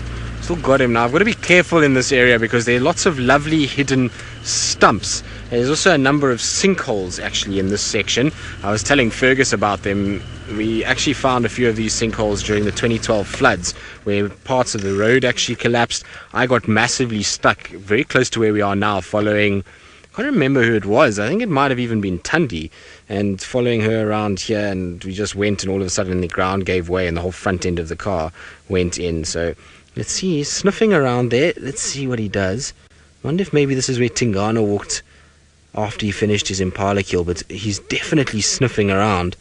still got him now. I've got to be careful in this area because there are lots of lovely hidden stumps. There's also a number of sinkholes actually in this section. I was telling Fergus about them. We actually found a few of these sinkholes during the 2012 floods where parts of the road actually collapsed. I got massively stuck very close to where we are now following, I can't remember who it was. I think it might have even been Tundi, and following her around here, and we just went and all of a sudden the ground gave way and the whole front end of the car went in. So let's see, he's sniffing around there. Let's see what he does. I wonder if maybe this is where Tingana walked after he finished his Impala kill, but he's definitely sniffing around.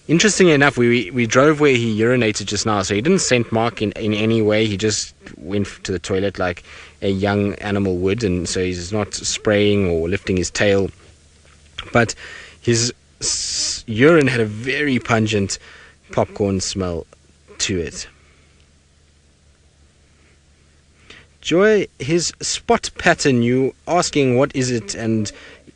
Interestingly enough, we drove where he urinated just now, so he didn't scent mark in any way. He just went to the toilet like a young animal would, and so he's not spraying or lifting his tail. But his urine had a very pungent popcorn smell to it. Joy, his spot pattern, you asking what is it, and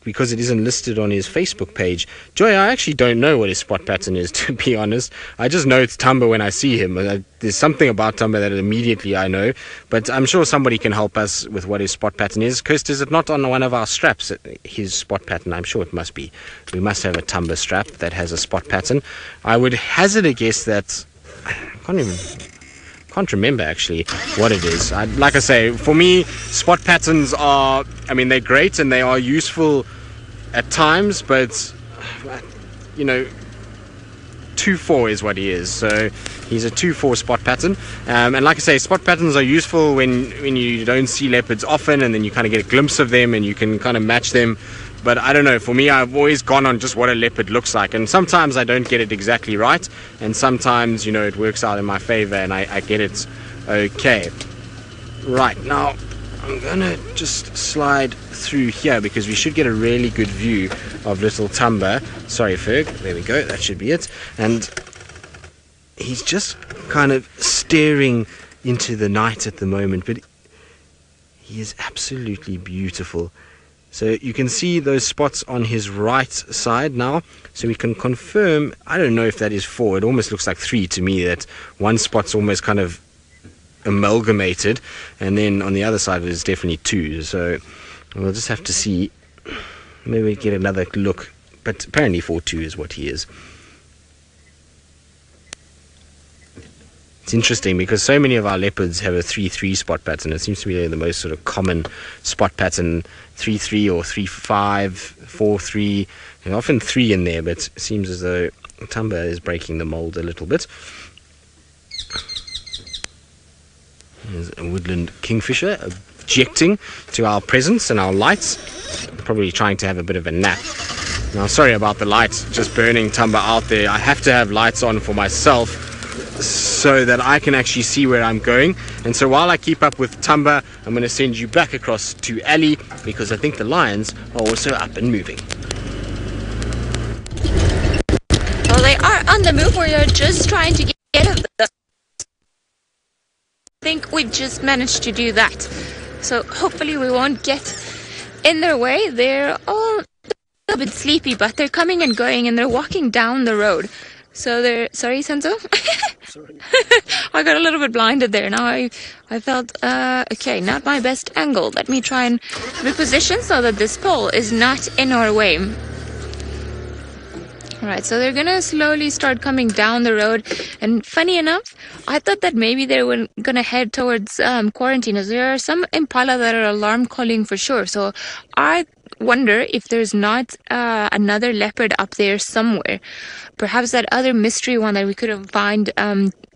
because it isn't listed on his Facebook page. Joy, I actually don't know what his spot pattern is, to be honest. I just know it's Tumba when I see him. There's something about Tumba that immediately I know, but I'm sure somebody can help us with what his spot pattern is. Kirst, is it not on one of our straps, his spot pattern? I'm sure it must be. We must have a Tumba strap that has a spot pattern. I would hazard a guess that... can't remember actually what it is. Like I say, for me, spot patterns are, they're great and they are useful at times, but 2-4 is what he is. So he's a 2-4 spot pattern, and like I say, spot patterns are useful when you don't see leopards often, and then you kind of get a glimpse of them and you can kind of match them. But I don't know, for me, I've always gone on just what a leopard looks like, and sometimes I don't get it exactly right, and sometimes it works out in my favor and I get it okay. Right, now I'm gonna just slide through here because we should get a really good view of little Tumba. Sorry, Ferg. There we go. That should be it. And he's just kind of staring into the night at the moment, but he is absolutely beautiful. So you can see those spots on his right side now. So we can confirm, I don't know if that is 4. It almost looks like 3 to me. That one spot's almost kind of amalgamated, and then on the other side it is definitely 2. So we'll just have to see. Maybe we get another look, but apparently 4-2 is what he is. It's interesting because so many of our leopards have a 3-3 spot pattern. It seems to be the most sort of common spot pattern, 3-3 or 3-5, 4-3, and often 3 in there, but it seems as though Tumba is breaking the mold a little bit. There's a woodland kingfisher objecting to our presence and our lights, probably trying to have a bit of a nap. Now, sorry about the lights just burning Tumba out there. I have to have lights on for myself so that I can actually see where I'm going. And so while I keep up with Tumba, I'm going to send you back across to Ali because I think the lions are also up and moving. Well, they are on the move. We are just trying to get of them. I think we've just managed to do that. So hopefully we won't get in their way. They're all a little bit sleepy, but they're coming and going and they're walking down the road. So they're... Sorry, Senzo? Sorry. I got a little bit blinded there. Now I felt... okay, not my best angle. Let me try and reposition so that this pole is not in our way. Alright, so they're gonna slowly start coming down the road. And funny enough, I thought that maybe they were gonna head towards quarantine, as there are some impala that are alarm calling for sure. So I wonder if there's not another leopard up there somewhere. Perhaps that other mystery one that we couldn't find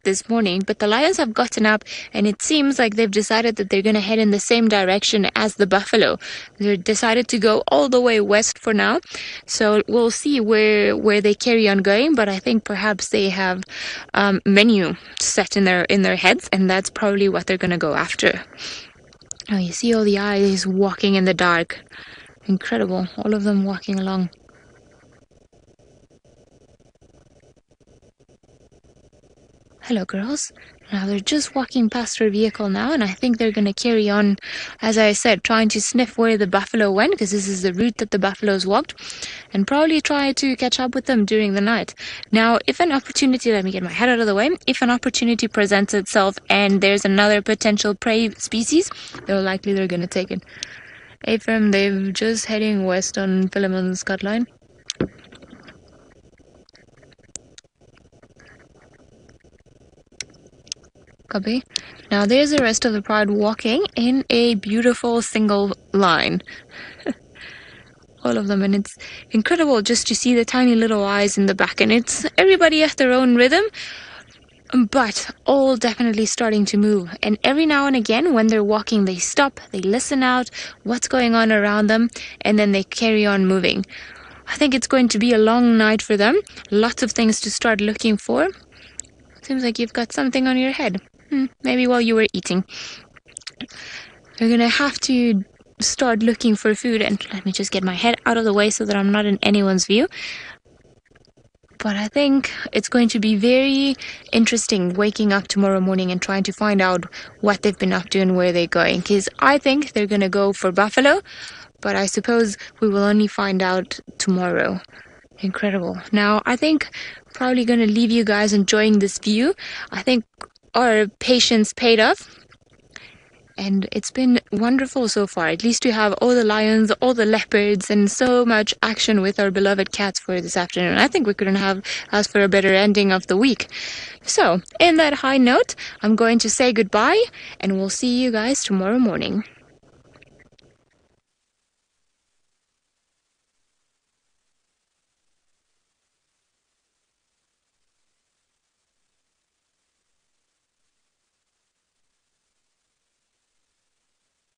this morning. But the lions have gotten up, and it seems like they've decided that they're going to head in the same direction as the buffalo. They've decided to go all the way west for now. So we'll see where they carry on going. But I think perhaps they have menu set in their heads, and that's probably what they're going to go after. Oh, you see all the eyes walking in the dark. Incredible. All of them walking along. Hello, girls. Now they're just walking past our vehicle now, and I think they're going to carry on, as I said, trying to sniff where the buffalo went, because this is the route that the buffaloes walked, and probably try to catch up with them during the night. Now, if an opportunity, let me get my head out of the way, if an opportunity presents itself and there's another potential prey species, they're going to take it. Ephraim, they're just heading west on Philemon's cut line. Copy. Now there's the rest of the pride walking in a beautiful single line. All of them, and it's incredible just to see the tiny little eyes in the back, and it's everybody at their own rhythm, but all definitely starting to move. And every now and again when they're walking, they stop, they listen out what's going on around them, and then they carry on moving. I think it's going to be a long night for them. Lots of things to start looking for. Seems like you've got something on your head. Maybe while you were eating. You're gonna have to start looking for food, and let me just get my head out of the way so that I'm not in anyone's view. But I think it's going to be very interesting waking up tomorrow morning and trying to find out what they've been up to and where they're going, because I think they're gonna go for buffalo, but I suppose we will only find out tomorrow. Incredible. Now, I think probably going to leave you guys enjoying this view. I think our patience paid off. And it's been wonderful so far, at least to have all the lions, all the leopards, and so much action with our beloved cats for this afternoon. I think we couldn't have asked for a better ending of the week. So, in that high note, I'm going to say goodbye, and we'll see you guys tomorrow morning.